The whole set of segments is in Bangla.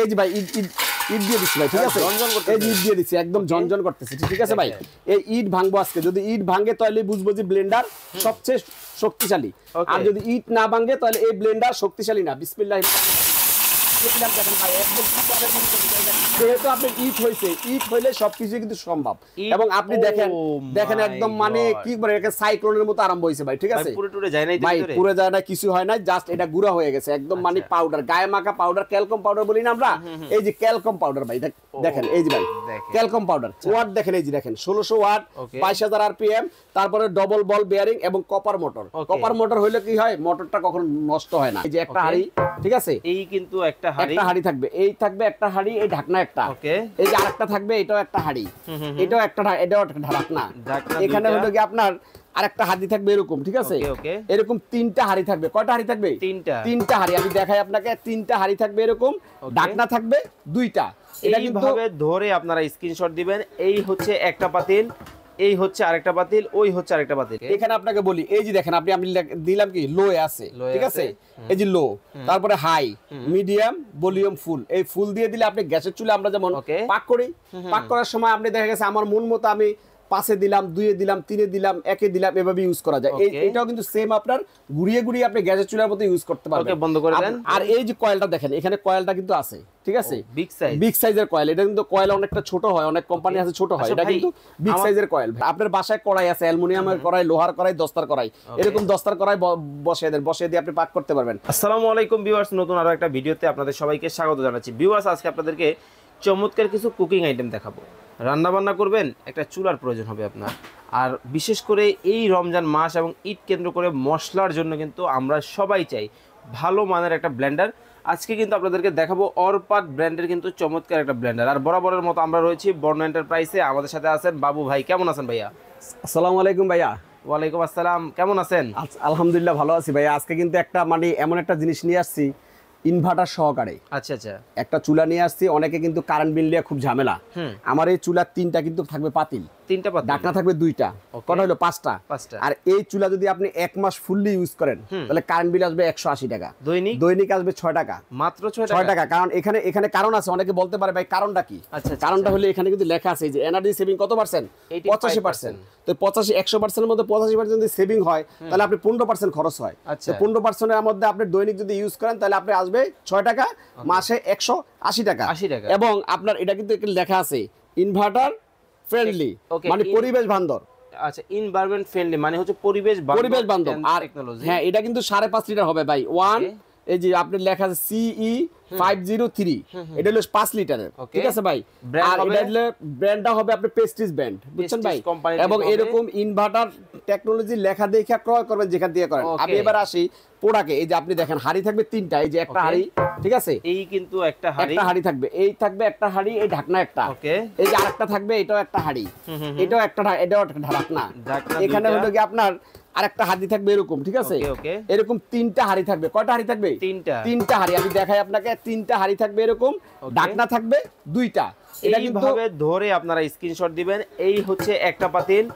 এই যে ভাই ইট দিয়ে দিচ্ছি ভাই, ঠিক আছে? এই যে ইট দিয়ে দিচ্ছি, একদম ঝনঝন করতেছে, ঠিক আছে ভাই? এই ইট ভাঙবো আজকে। যদি ইট ভাঙে তাহলে বুঝবো যে ব্লেন্ডার সবচেয়ে শক্তিশালী, আর যদি ইট না ভাঙে তাহলে এই ব্লেন্ডার শক্তিশালী না। বিসমিল্লাহ। যেহেতু আপনি ইট হয়েছে, ইট হইলে সবকিছু কিন্তু সম্ভব। এবং আপনি দেখেন একদম মানে কি বলে সাইক্লোনের মতো আরম্ভ হয়েছে ভাই, ঠিক আছে? ভাই পুরো যায় না, কিছু হয় না, জাস্ট এটা গুঁড়া হয়ে গেছে একদম, মানে পাউডার, গায়ে মাখা পাউডার, ক্যালকম পাউডার বলি না আমরা। এই যে ক্যালকম পাউডার ভাই, দেখেন এই যে ভাই ক্যালকম পাউডার ওয়াট দেখেন, এই যে দেখেন 1600 ওয়াট, 22000 আরপিএম, তারপরে ডবল বল বেয়ারিং এবং কপার মোটর। কপার মোটর হইলে কি হয়, মোটরটা কখনো নষ্ট হয় না। এই যে একটা হাড়ি, ঠিক আছে? এই কিন্তু একটা হাড়ি থাকবে, এই থাকবে একটা হাড়ি, এই ঢাকনা একটা, এই যে আরেকটা থাকবে, এটাও একটা হাড়ি, এটাও একটা ঢাকনা। এখানে হলো কি আপনার আরেকটা হাড়ি থাকবে এরকম, ঠিক আছে? এরকম তিনটা হাড়ি থাকবে। কয়টা হাড়ি থাকবে? তিনটা হাড়ি। আমি দেখাই আপনাকে, তিনটা হাড়ি থাকবে এরকম, ঢাকনা থাকবে দুইটা। এটা এইভাবে ধরে আপনারা স্ক্রিনশট দিবেন। এই হচ্ছে একটা পাতিল, এই হচ্ছে আরেকটা পাতিল, ওই হচ্ছে আরেকটা পাতিল। এখানে আপনাকে বলি, এই যে দেখেন আমি দিলাম কি লো এ আছে, ঠিক আছে? এই যে লো, তারপরে হাই, মিডিয়াম, ভলিউম, ফুল। এই ফুল দিয়ে দিলে আপনি গ্যাসের চুলে আমরা যেমন পাক করি, পাক করার সময় আপনি দেখা গেছে আমার মন মতো আমি 5-এ দিলাম, 2-এ দিলাম, 3-এ দিলাম, 1-এ দিলাম, এভাবে ইউজ করা যায়। এটাও কিন্তু সেম আপনার ঘুরিয়ে ঘুরিয়ে আপনি গ্যাসের চুলার মতো ইউজ করতে পারবেন। বন্ধ করে দেন। আর এই যে কয়েলটা দেখেন, এখানে কয়েলটা কিন্তু আছে, ঠিক আছে? বিগ সাইজের কয়েল। এটা কিন্তু কয়েল অনেকটা ছোট হয়, অনেক কোম্পানি আছে ছোট হয়, এটা কিন্তু বিগ সাইজের কয়েল। আপনার বাসায় কড়াই আছে, অ্যালুমিনিয়ামের কড়াই, লোহার কড়াই, দস্তার কড়াই, এরকম দস্তার কড়াই বসিয়ে দিয়ে আপনি পাক করতে পারবেন। আসসালামু আলাইকুম ভিউয়ার্স, নতুন আরো একটা ভিডিওতে আপনাদের সবাইকে স্বাগত জানাচ্ছি। ভিউয়ার্স, আজকে আপনাদেরকে চমৎকার কিছু কুকিং আইটেম দেখাবো। রান্না বান্না করবেন, একটা চুলার প্রয়োজন হবে আপনার। আর বিশেষ করে এই রমজান মাস এবং ঈদ কেন্দ্র করে মশলার জন্য কিন্তু আমরা সবাই চাই ভালো মানের একটা ব্লেন্ডার। আজকে কিন্তু আপনাদেরকে দেখাবো অরপাট ব্র্যান্ডের কিন্তু চমৎকার একটা ব্লেন্ডার। আর বরাবরের মতো আমরা রয়েছি বর্ণ এন্টারপ্রাইজে। আমাদের সাথে আছেন বাবু ভাই। কেমন আছেন ভাইয়া? আসসালামু আলাইকুম ভাইয়া। ওয়ালাইকুম আসসালাম, কেমন আছেন? আলহামদুলিল্লাহ ভালো আছি ভাইয়া। আজকে কিন্তু একটা মানে এমন একটা জিনিস নিয়ে আসছি ইনভার্টার সহকারে। আচ্ছা আচ্ছা, একটা চুলা নিয়ে আসছি। অনেকে কিন্তু কারেন্ট বিল নিয়ে খুব ঝামেলা। আমার এই চুলা তিনটা কিন্তু থাকবে পাতিল, তিনটা পাতিল, ঢাকনা থাকবে দুইটা, কটা হলো পাঁচটা। আর এই চুলা যদি আপনি 1 মাস ফুললি ইউজ করেন তাহলে কারেন্ট বিল আসবে 180 টাকা, দৈনিক আসবে 6 টাকা, মাত্র 6 টাকা। কারণ এখানে কারণ আছে, অনেকে বলতে পারে ভাই কারণটা কি? কারণটা হলো এখানে কিন্তু লেখা আছে যে এনার্জি সেভিং কত পার্সেন্ট? 85%। তো 100%-এর মধ্যে 85% যদি সেভিং হয় তাহলে আপনি 15% খরচ হয়। 15%-এর মধ্যে আপনি দৈনিক যদি ইউজ করেন তাহলে আপনি আসবে 6 টাকা, মাসে 180 টাকা। এবং আপনার এটা কিন্তু লেখা আছে ইনভার্টার ফ্রেন্ডলি, মানে পরিবেশ বান্ধব। আচ্ছা, এনভায়রনমেন্ট ফ্রেন্ডলি মানে হচ্ছে পরিবেশ বান্ধব। আর হ্যাঁ, এটা কিন্তু 5.5 লিটার হবে ভাই। এই যে আপনি লেখা আছে CE 503, এটা হলো 5 লিটারের, ঠিক আছে ভাই? আর এটা হলো ব্র্যান্ডটা হবে আপনি প্রেস্টিজ ব্র্যান্ড, বুঝছেন ভাই? এবং এরকম ইনভার্টার টেকনোলজি লেখা দেখে ক্রয় করবেন যেখান দিয়ে করেন। আমি এবার আসি পোড়াকে। এই যে আপনি দেখেন হাড়ি থাকবে তিনটা, এই যে একটা হাড়ি, ঠিক আছে? এই কিন্তু একটা হাড়ি থাকবে, এই থাকবে একটা হাড়ি, এই ঢাকনা একটা, এই যে আরেকটা থাকবে, এটাও একটা হাড়ি, এটাও একটা ঢাকনা। এখানে হলো কি আপনার আরেকটা হাড়ি থাকবে এরকম, ঠিক আছে? এরকম তিনটা হাড়ি থাকবে। কয়টা হাড়ি থাকবে? তিনটা হাড়ি। আমি দেখাই আপনাকে, তিনটা হাড়ি থাকবে এরকম, ঢাকনা থাকবে দুইটা। এইভাবে ধরে আপনারা স্ক্রিনশট দিবেন। এই হচ্ছে একটা পাতিল,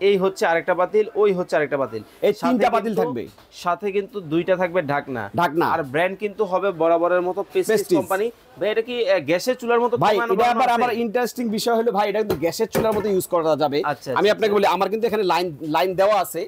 এই হচ্ছে আরেকটা পাতিল, ওই হচ্ছে আরেকটা পাতিল। এই তিনটা পাতিল থাকবে, সাথে কিন্তু দুইটা থাকবে ঢাকনা। আর ব্র্যান্ড কিন্তু হবে বরাবরের মতো প্রেস্টিজ কোম্পানি। ভাই এটা কি গ্যাসের চুলার মতো? ভাই এটা আবার আমার ইন্টারেস্টিং বিষয় হলো ভাই, এটা কিন্তু গ্যাসের চুলার মতো ইউজ করা যাবে। আমি আপনাকে বলি, আমার কিন্তু এখানে লাইন দেওয়া আছে।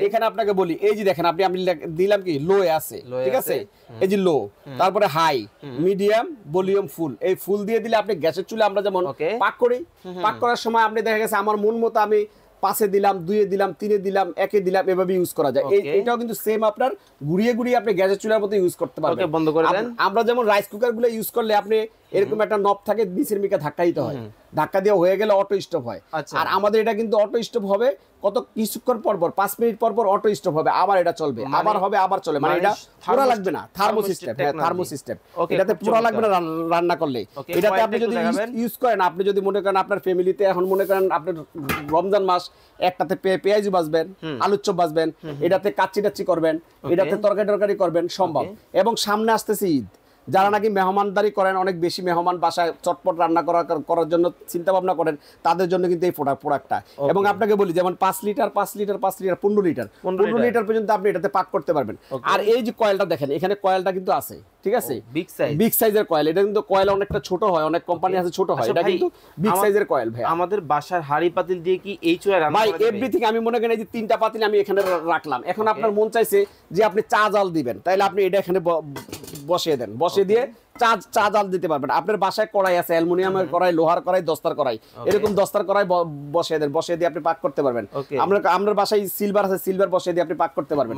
এখানে আপনাকে বলি, এই যে দেখেন আমি দিলাম কি লো এ আছে, ঠিক আছে? এই যে লো, তারপরে হাই, মিডিয়াম, ভলিউম, ফুল। এই ফুল দিয়ে দিলে আপনি গ্যাসের চুলে আমরা যেমন পাক করি, পাক করার সময় আপনি দেখা গেছে আমার মন মতো আমি 5-এ দিলাম, 2-এ দিলাম, 3-এ দিলাম, 1-এ দিলাম, এভাবে ইউজ করা যায়। এটাও কিন্তু সেম আপনার ঘুরিয়ে ঘুরিয়ে আপনি গ্যাসের চুলার মতো ইউজ করতে পারবেন। বন্ধ করে দেন। আমরা যেমন রাইস কুকার গুলো ইউজ করলে আপনি এরকম একটা নব থাকে, নিচের মিকা ধাক্কা দিতে হয়, ধাক্কা দিয়ে হয়ে গেলে অটো স্টপ হয়। আর আমাদের এটা কিন্তু অটো স্টপ হবে কত কিছুক্ষণ পর পর, 5 মিনিট পর পর অটো স্টপ হবে, আবার এটা চলবে, আবার হবে, আবার চলে। মানে এটা পুরো লাগবে না, থার্মো সিস্টেম। হ্যাঁ, থার্মো সিস্টেম। এটাতে পুরো লাগবে না রান্না করলে। এটাতে আপনি যদি ইউজ করেন, আপনি যদি মনে করেন আপনার ফ্যামিলিতে এখন মনে করেন আপনি রমজান মাস, একটাতে পেঁয়াজু ভাজবেন, আলুর চপ ভাজবেন, এটাতে কাচ্চি টাচ্চি করবেন, এটাতে তরকারি করবেন, সম্ভব। এবং সামনে আসতেছে ঈদ। যারা নাকি মেহমানদারি করেন, অনেক বেশি মেহমান বাসায় চটপট রান্না করার জন্য চিন্তা ভাবনা করেন, তাদের জন্য কিন্তু এই প্রোডাক্টটা। এবং আপনাকে বলি যেমন 5 লিটার 15 লিটার পর্যন্ত আপনি এটাতে পাক করতে পারবেন। আর এই যে কয়েলটা দেখেন, এখানে কয়েলটা কিন্তু আছে, ঠিক আছে, বিগ সাইজের কয়েল। এটা কিন্তু কয়েল অনেকটা ছোট হয়, অনেক কোম্পানি আছে ছোট হয়, এটা কিন্তু বিগ সাইজের কয়েল ভাই। আমাদের বাসার হাড়ি পাতিল দিয়ে কি এই চুলায় রান্না ভাই এভরিথিং, আমি মনে করি এই যে 3টা পাতিল আমি এখানে রাখলাম, এখন আপনার মন চাইছে যে আপনি চা জাল দিবেন, তাইলে আপনি এটা এখানে বসিয়ে দেন, বসিয়ে দিয়ে চা জাল দিতে পারবেন। আপনার বাসায় কড়াই আছে, অ্যালুমিনিয়ামের কড়াই, লোহার কড়াই, দস্তার কড়াই, এরকম দস্তার কড়াই বসিয়ে দেন, বসিয়ে দিয়ে আপনি পাক করতে পারবেন। আপনার বাসায় সিলভার আছে, সিলভার বসিয়ে দিয়ে আপনি পাক করতে পারবেন।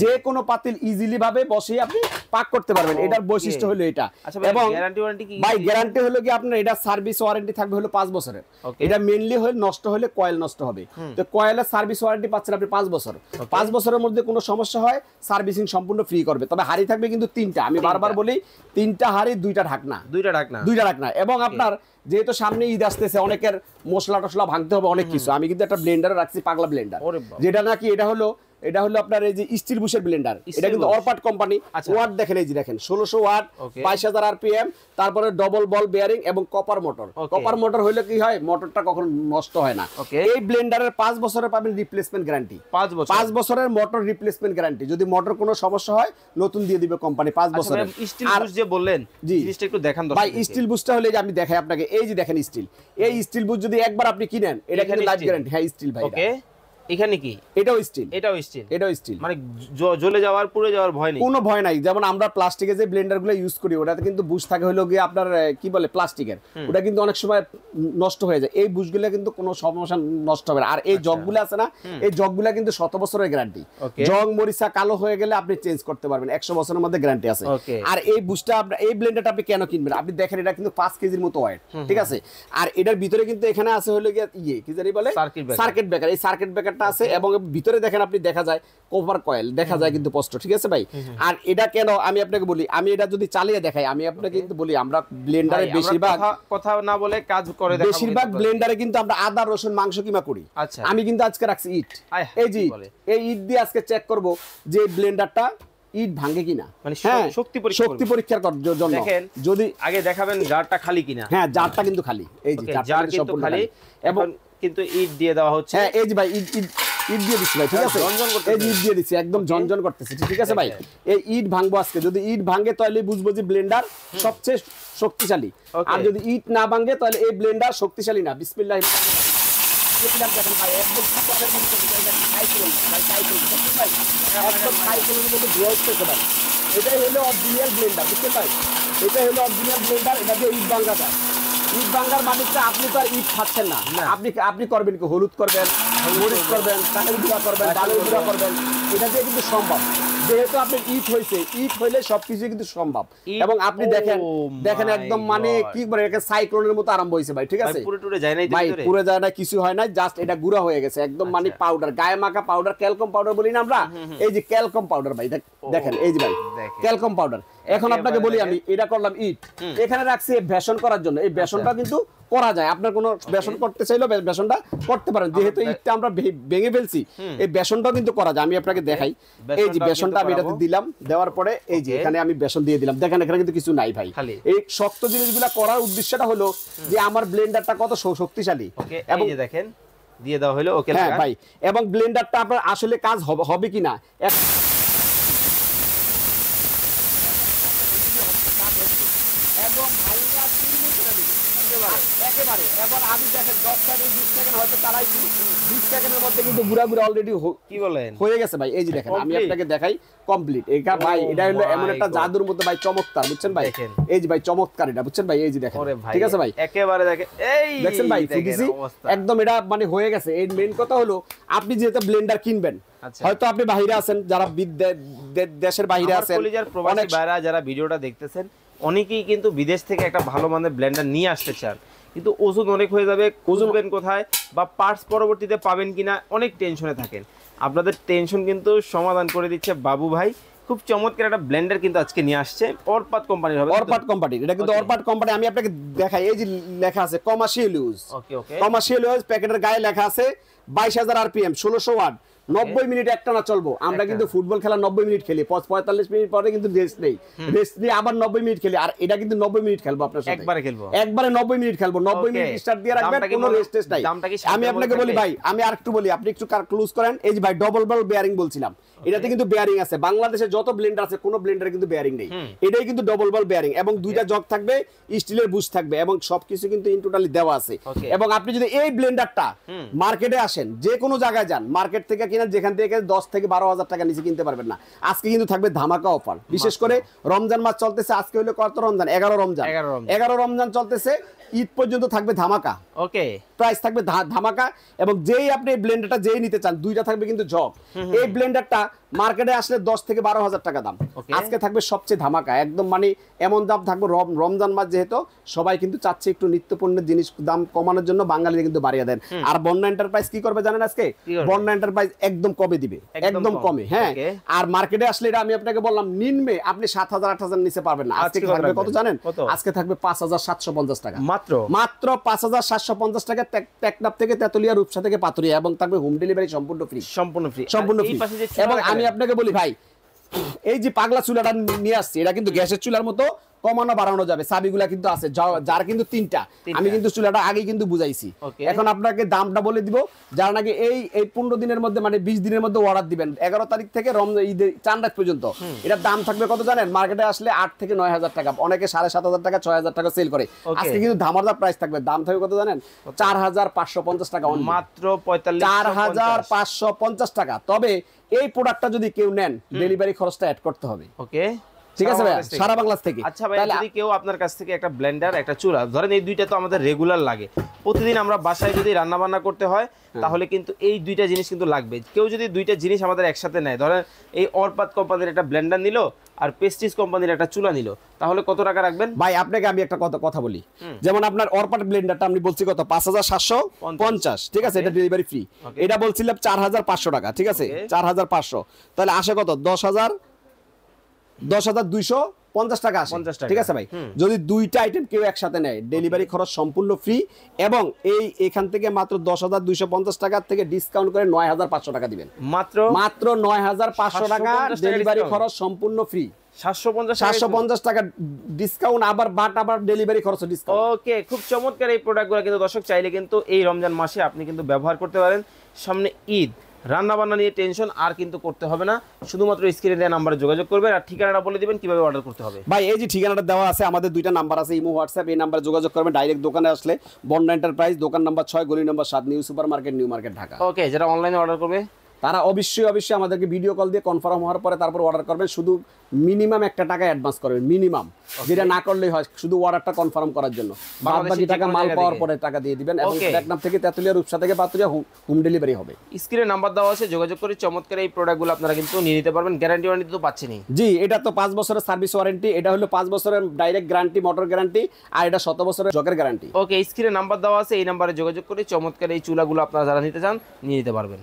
যে কোনো পাতিল ইজিলি ভাবে বসিয়ে আপনি পাক করতে পারবেন। এটার বৈশিষ্ট্য হলো এটা। এবং ভাই গ্যারান্টি হলো কি আপনার এটা সার্ভিস ওয়ারেন্টি থাকবে হলো 5 বছরের। এটা মেইনলি হলো নষ্ট হলে কয়েল নষ্ট হবে, তো কয়েলের সার্ভিস ওয়ারেন্টি পাচ্ছেন আপনি 5 বছর। 5 বছরের মধ্যে কোনো সমস্যা হয় সার্ভিসিং সম্পূর্ণ ফ্রি করবে। তবে হাড়ি থাকবে কিন্তু 3টা, আমি বারবার বলি 3টা হাড়ি 2টা ঢাকনা। এবং আপনার যেহেতু সামনে ঈদ আসতেছে, অনেকের মশলা টসলা ভাঙতে হবে, অনেক কিছু। আমি কিন্তু একটা ব্লেন্ডার রাখছি, পাগলা ব্লেন্ডার, যেটা নাকি এটা হলো আপনার এই যে স্টিল বুশের ব্লেন্ডার। এটা কিন্তু অরপাট কোম্পানি। ওয়াট দেখেন, এই যে দেখেন 1600 ওয়াট, 22000 আরপিএম, তারপরে ডবল বল বেয়ারিং এবং কপার মোটর। কপার মোটর হইলে কি হয়, মোটরটা কখনো নষ্ট হয় না। এই ব্লেন্ডারের 5 বছরের পাবেন রিপ্লেসমেন্ট গ্যারান্টি। 5 বছরের মোটর রিপ্লেসমেন্ট গ্যারান্টি। যদি মোটর কোনো সমস্যা হয় নতুন দিয়ে দিবে কোম্পানি 5 বছরের। স্টিল বুশ যে বললেন, জিনিসটা একটু দেখান দর্শক ভাই। স্টিল বুশটা হলে যে আমি দেখাই আপনাকে, এই যে দেখেন স্টিল, এই স্টিল বুশ যদি একবার আপনি কিনেন, এটা কিন্তু লাইফ গ্যারান্টি। হ্যাঁ স্টিল ভাই। ওকে, এখানে কি এটাও স্টিল, মানে জ্বলে যাওয়ার পুড়ে যাওয়ার ভয় নেই, কোনো ভয় নাই। যেমন আমরা প্লাস্টিকের যে ব্লেন্ডারগুলো ইউজ করি, ওটাতে কিন্তু বুশ থাকে হলো গিয়ে আপনার কি বলে প্লাস্টিকের, ওটা কিন্তু অনেক সময় নষ্ট হয়ে যায়। এই বুশগুলো কিন্তু কোনো সমস্যা নষ্ট হবে না। আর এই জগগুলো আছে না, এই জগগুলো কিন্তু 100 বছরের গ্যারান্টি। জং মরিচা কালো হয়ে গেলে আপনি চেঞ্জ করতে পারবেন, 100 বছরের মধ্যে গ্যারান্টি আছে। আর এই বুশটা এই ব্লেন্ডারটা আপনি কেন কিনবেন, আপনি দেখেন এটা কিন্তু 5 কেজির মতো ওয়েট, ঠিক আছে। আর এটার ভিতরে কিন্তু এখানে আছে হলো গিয়ে কি জানি বলে সার্কিট ব্রেকার। এই সার্কিট ব্রেকার আছে এবং ভিতরে দেখেন আপনি দেখা যায় কভার কয়েল দেখা যায় কিন্তু স্পষ্ট, ঠিক আছে ভাই। আর এটা কেন আমি আপনাকে বলি, আমি এটা যদি চালিয়ে দেখাই, আমি আপনাকে কিন্তু বলি আমরা ব্লেন্ডারে বেশিরভাগ কথা না বলে কাজ করে দেখাবো। বেশিরভাগ ব্লেন্ডারে কিন্তু আমরা আদা রসুন মাংস কিমা করি। আমি কিন্তু আজকে রাখছি ইট, এই যে এই ইট দিয়ে আজকে চেক করব যে ব্লেন্ডারটা ইট ভাঙে কিনা, মানে শক্তি পরীক্ষার জন্য। দেখেন যদি আগে দেখাবেন জারটা খালি কিনা। হ্যাঁ জারটা কিন্তু খালি, এই যে জার কিন্তু খালি এবং কিন্তু ইট দিয়ে দেওয়া হচ্ছে। হ্যাঁ এই যে ভাই ইট দিয়ে দিচ্ছি ভাই, ঠিক আছে, এই যে ইট দিয়ে দিচ্ছি, একদম ঝনঝন করতেছে, ঠিক আছে ভাই। এই ইট ভাঙবো আজকে, যদি ইট ভাঙে তাহলে বুঝবো যে ব্লেন্ডার সবচেয়ে শক্তিশালী। আর যদি ইট না ভাঙে তাহলে এই ব্লেন্ডার শক্তিশালী না। বিসমিল্লাহ। দেখেন ভাই একদম এটাই হলো অরিজিনাল ব্লেন্ডার, বুঝতে পারি, এটাই হলো অরিজিনাল ব্লেন্ডার। এটা দিয়ে ইট ভাঙা যায়। ইট ভাঙার মালিকটা আপনি তো আর ইট খাচ্ছেন না, আপনি করবেন কি, হলুদ করবেন, মরিচ করবেন, কাঁঠাল গুঁড়া করবেন, ডালের গুঁড়া করবেন, এটা দিয়ে কিন্তু সম্ভব। যেহেতু আপনার ইট হইলে সবকিছু কিন্তু সম্ভব। এবং আপনি দেখেন একদম মানে কি বলে একে সাইক্লোনের মতো আরম্ভ হয়েছে ভাই, ঠিক আছে। ভাই পুরো যায় না, কিছু হয় না, জাস্ট এটা গুঁড়া হয়ে গেছে একদম, মানে পাউডার, গায়ে মাখা পাউডার, ক্যালকম পাউডার বলি না আমরা, এই যে ক্যালকম পাউডার ভাই দেখেন, এই যে ভাই ক্যালকম পাউডার। এখন আপনাকে বলি, আমি এটা করলাম ইট, এখানে রাখছি বেসন করার জন্য। এই বেসনটা কিন্তু করা যায়, আপনার কোনো বেসন করতে চাইলেও বেসনটা করতে পারেন, যেহেতু ইটটা আমরা ভেঙে ফেলছি, এই বেসনটাও কিন্তু করা যায়। আমি আপনাকে দেখাই, এই যে বেসনটা আমি এটাতে দিলাম, দেওয়ার পরে এই যে এখানে আমি বেসন দিয়ে দিলাম, দেখেন এখানে কিন্তু কিছু নাই ভাই। এই শক্ত জিনিসগুলা করার উদ্দেশ্যটা হলো যে আমার ব্লেন্ডারটা কত শক্তিশালী, এবং দেখেন দিয়ে দেওয়া হলো। ওকে ভাই, এবং ব্লেন্ডারটা আপনার আসলে কাজ হবে কিনা একেবারে। এবার আমি দেখেন 10 সেকেন্ড 20 সেকেন্ড হয়তো তারাইছি, 20 সেকেন্ডের মধ্যে কিন্তু গুড়া অলরেডি কি বলেন হয়ে গেছে ভাই। এই যে দেখেন আমি আপনাকে দেখাই কমপ্লিট। এটা ভাই এটা হলো এমন একটা জাদুর মতো ভাই, চমৎকার, বুঝছেন ভাই। এই যে ভাই চমৎকার এটা, বুঝছেন ভাই, এই যে দেখেন, ঠিক আছে ভাই, একেবারে দেখেন, এই দেখছেন ভাই ফুটিছি একদম, এটা মানে হয়ে গেছে। এই মেইন কথা হলো আপনি যেটা ব্লেন্ডার কিনবেন, হয়তো আপনি বাইরে আছেন, যারা দেশের বাইরে আছেন, অনেক ভাইরা যারা ভিডিওটা দেখতেছেন, অনেকেই কিন্তু বিদেশ থেকে একটা ভালো মানের ব্লেন্ডার নিয়ে আসতে চান, কিন্তু ওজন অনেক হয়ে যাবে, খুঁজবেন কোথায় বা পার্টস পরবর্তীতে পাবেন কিনা, অনেক টেনশনে থাকেন। আপনাদের টেনশন কিন্তু সমাধান করে দিচ্ছে বাবু ভাই। খুব চমৎকার একটা ব্লেন্ডার কিন্তু আজকে নিয়ে আসছে, অরপাট কোম্পানির হবে। অরপাট কোম্পানির, এটা কিন্তু অরপাট কোম্পানি। আমি আপনাকে দেখাই, এই যে লেখা আছে কমার্শিয়াল ইউজ। ওকে ওকে, কমার্শিয়াল ইউজ, প্যাকেটের গায়ে লেখা আছে 22000 আরপিএম, 1600 ওয়াট, 90 মিনিট একটানা চলবো। আমরা কিন্তু ফুটবল খেলা 90 মিনিট খেলি, 45 মিনিট পরে কিন্তু রেস্ট নেই, রেস্ট নিয়ে আবার 90 মিনিট খেলি। আর এটা কিন্তু 90 মিনিট খেলবো আপনার সাথে, একবারে 90 মিনিট খেলবো। 90 মিনিট স্টার্ট দিয়ে রাখবেন, কোনো রেস্ট টেস্ট নাই। আমি আপনাকে বলি ভাই, আমি আরেকটু বলি, আপনি একটু ক্লোজ করেন। এই যে ভাই ডবল বল বেয়ারিং বলছিলাম, এটাতে কিন্তু বেয়ারিং আছে। বাংলাদেশে যত ব্লেন্ডার আছে কোন ব্লেন্ডারে কিন্তু বেয়ারিং নেই, এটাই কিন্তু ডবল বল বেয়ারিং, এবং দুইটা জগ থাকবে, স্টিলের বুশ থাকবে, এবং সবকিছু কিন্তু ইন টোটালি দেওয়া আছে। এবং আপনি যদি এই ব্লেন্ডারটা মার্কেটে আসেন, যে কোনো জায়গায় যান, মার্কেট থেকে কিনেন, যেখান থেকে 10 থেকে 12,000 টাকা নিচে কিনতে পারবেন না। আজকে কিন্তু থাকবে ধামাকা অফার, বিশেষ করে রমজান মাস চলতেছে। আজকে হলো কত রমজান? 11 রমজান। 11 রমজান চলতেছে, ঈদ পর্যন্ত থাকবে ধামাকা। ওকে, প্রাইস থাকবে ধামাকা। এবং যেই আপনি এই ব্লেন্ডারটা যেই নিতে চান, দুইটা থাকবে কিন্তু জগ। এই ব্লেন্ডারটা মার্কেটে আসলে 10 থেকে 12,000 টাকা দাম, আজকে থাকবে সবচেয়ে ধামাকা একদম, মানে এমন দাম থাকবে। রমজান মাস যেহেতু সবাই কিন্তু চাচ্ছে একটু নিত্য পণ্যের জিনিস দাম কমানোর জন্য, বাঙালিরা কিন্তু বাড়িয়ে দেন। আর বন্যা এন্টারপ্রাইজ কি করবে জানেন? আজকে বন্যা এন্টারপ্রাইজ একদম কমে দিবে, একদম কমে। হ্যাঁ, আর মার্কেটে আসলে এটা আমি আপনাকে বললাম, নিম্নে আপনি 7,000 8,000 নিচে পারবেন না। আজকে থাকবে কত জানেন? আজকে থাকবে 5,750 টাকা মাত্র, মাত্র 5,750 টাকা। টেকনাফ থেকে তেতুলিয়া, রূপসা থেকে পাতুরিয়া, এবং থাকবে হোম ডেলিভারি সম্পূর্ণ ফ্রি, সম্পূর্ণ ফ্রি, সম্পূর্ণ ফ্রি। এবং আমি আপনাকে বলি ভাই, এই যে পাগলা চুলাটা নিয়ে আসছি, এটা কিন্তু গ্যাসের চুলার মতো কমানো বাড়ানো যাবে। চাবিগুলা কিন্তু আছে, যার কিন্তু 3টা। আমি কিন্তু চুলাটা আগে কিন্তু বুঝাইছি। এখন আপনাকে দামটা বলে দিব, যারা নাকি এই 15 দিনের মধ্যে, মানে 20 দিনের মধ্যে অর্ডার দিবেন, 11 তারিখ থেকে ঈদের চাঁদ রাত পর্যন্ত, এটার দাম থাকবে কত জানেন? মার্কেটে আসলে 8 থেকে 9,000 টাকা, অনেকে 7,500 টাকা 6,000 টাকা সেল করে। আজকে কিন্তু ধামাদার প্রাইস থাকবে, দাম থাকবে কত জানেন? 4,550 টাকা, মাত্র 4,550 টাকা। তবে এই প্রোডাক্টটা যদি কেউ নেন, ডেলিভারি খরচটা অ্যাড করতে হবে। ওকে, ঠিক আছে ভাই, সারা বাংলাদেশ থেকে। আচ্ছা ভাই, যদি কেউ আপনার কাছ থেকে একটা ব্লেন্ডার, একটা চুলা, ধরেন এই দুইটা তো আমাদের রেগুলার লাগে, প্রতিদিন আমরা বাসায় যদি রান্না বান্না করতে হয়, তাহলে কিন্তু এই দুইটা জিনিস কিন্তু লাগবে। কেউ যদি দুইটা জিনিস আমাদের একসাথে নেয়, ধরেন এই অরপাত কোম্পানির একটা ব্লেন্ডার নিল আর পেস্টিজ কোম্পানির একটা চুলা নিল, তাহলে কত টাকা রাখবেন? ভাই আপনাকে আমি একটা কথা বলি, যেমন আপনার অরপাত ব্লেন্ডারটা আমি বলছি কত? 5,750, ঠিক আছে, এটা ডেলিভারি ফ্রি। এটা বলছিলাম 4,500 টাকা, ঠিক আছে, 4,500, তাহলে আসে কত? 10,250 টাকা আসে, ঠিক আছে ভাই। যদি দুইটা আইটেম কেউ একসাথে নেয়, ডেলিভারি খরচ সম্পূর্ণ ফ্রি, এবং এখান থেকে মাত্র 10,250 টাকা থেকে ডিসকাউন্ট করে 9,500 টাকা দিবেন, মাত্র 9,500 টাকা ডেলিভারি খরচ সম্পূর্ণ ফ্রি। 750 টাকা ডিসকাউন্ট, আবার ডেলিভারি খরচ ডিসকাউন্ট। ওকে, খুব চমৎকার এই প্রোডাক্টগুলো কিন্তু দর্শক চাইলে কিন্তু এই রমজান মাসে আপনি কিন্তু ব্যবহার করতে পারেন। সামনে ঈদ, রান্না বান্না নিয়ে টেনশন আর কিন্তু করতে হবে না, শুধুমাত্র স্ক্রিনে দেওয়া নাম্বারে যোগাযোগ করবেন। আর ঠিকানাটা বলে দিবেন কিভাবে অর্ডার করতে হবে। ভাই এই যে ঠিকানাটা দেওয়া আছে, আমাদের দুইটা নাম্বার আছে, ইমো হোয়াটসঅ্যাপ, এই নাম্বারে যোগাযোগ করবেন। ডাইরেক্ট দোকানে আসলে বন্যা এন্টারপ্রাইজ, দোকান নাম্বার 6, গলি number 7, new super market, new market, Dhaka. Okay, যারা অনলাইনে অর্ডার করবে তারা অবশ্যই আমাদেরকে ভিডিও কল দিয়ে কনফার্ম হওয়ার পরে তারপর অর্ডার করবেন। শুধু মিনিমাম 1 টাকা অ্যাডভান্স করবেন, মিনিমাম, যেটা না করলেই হয়, শুধু অর্ডারটা কনফার্ম করার জন্য। বাকি টাকা মাল পাওয়ার পরে টাকা দিয়ে দিবেন। এবং টেকনাফ থেকে তেতুলিয়া, রূপসা থেকে পাতুরিয়া হোম ডেলিভারি হবে। স্ক্রিনে নাম্বার দেওয়া আছে, যোগাযোগ করে চমৎকার এই প্রোডাক্টগুলো আপনারা কিন্তু নিয়ে নিতে পারবেন। গ্যারান্টি ওয়ারেন্টি তো পাচ্ছেনই। জি, এটা তো 5 বছরের সার্ভিস ওয়ারেন্টি, এটা হলো 5 বছরের ডাইরেক্ট গ্যারান্টি, মোটর গ্যারান্টি, আর এটা 7 বছরের জকের গ্যারান্টি। ওকে, স্ক্রিনে নাম্বার দেওয়া আছে, এই নাম্বারে যোগাযোগ করে চমৎকার এই চুলাগুলো আপনারা যারা নিতে চান নিয়ে নিতে পারবেন।